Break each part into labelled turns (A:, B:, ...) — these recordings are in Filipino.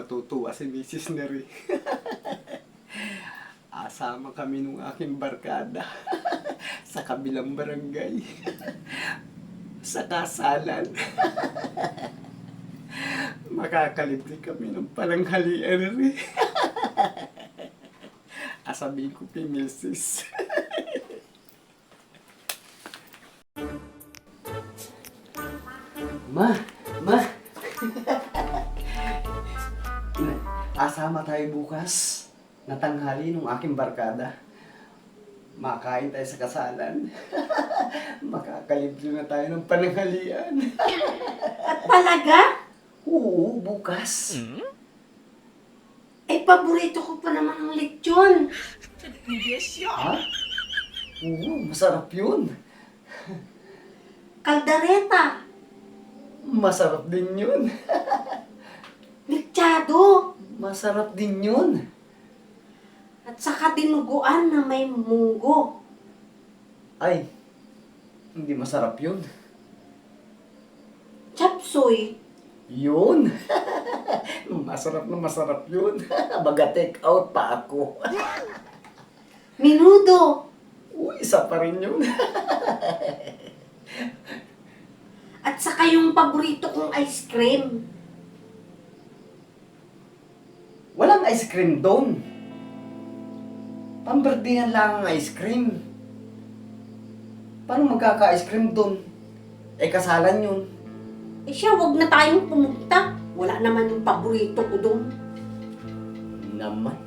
A: matutuwa si Mrs. Neri. Asama kami nung aking barkada sa kabilang barangay. Sa kasalan. Makakalibre kami ng palanghalian rin. Asabihin ko kay Mrs. Ma! Asama tayo bukas na tanghali nung aking barkada. Makain tayo sa kasalan. Makakalibre na tayo ng pananghalian.
B: Talaga?
A: Oo, bukas.
B: Eh, paborito ko pa naman ang lechon.
A: Ha? Oo, masarap yun.
B: Kaldereta.
A: Masarap din yun.
B: Mechado.
A: Masarap din yun.
B: At saka dinuguan na may munggo.
A: Ay, hindi masarap yun.
B: Chapsuy.
A: Yun. Masarap na masarap yun. Baga take out pa ako.
B: Minudo.
A: Uy, isa pa rin yun.
B: At saka yung paborito kong ice cream.
A: Walang ice cream doon. Pamberdihan lang ang ice cream. Paano magkaka-ice cream doon? Eh, kasalan yun.
B: Eh siya, wag na tayong pumunta. Wala naman yung paborito ko doon.
A: Naman.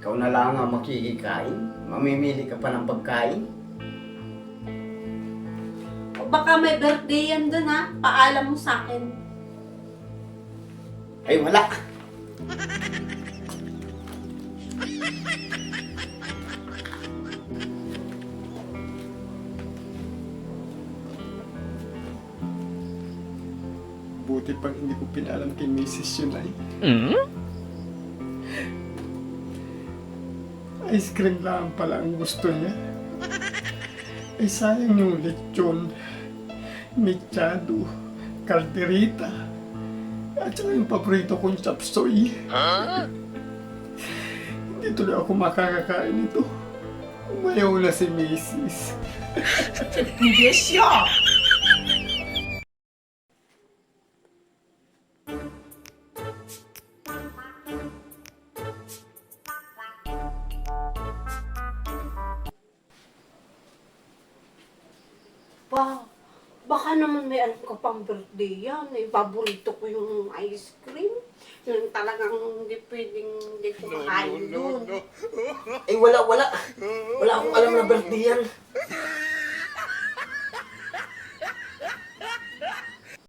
A: Ikaw na lang ang makikikain. Mamimili ka pa ng pagkain.
B: O baka may birthday yan doon ha. Paalam mo sa akin.
A: Ay, wala. Buti pang hindi ko pinalam kay Mrs. yun ay. Ice cream lang pala ang gusto niya. Ay sayang yung lechon, mechado, kaldereta, at saka yung paborito kong chapsuy. Hindi tuloy ako makakakain nito. Umayaw na si Mrs.
C: Hindi siya!
B: Baka naman may alam ka pang birthday yan. Eh, paborito ko yung ice cream. Yung talagang hindi pwedeng hindi kumakain doon.
A: Ay, wala. Wala akong alam na birthday yan.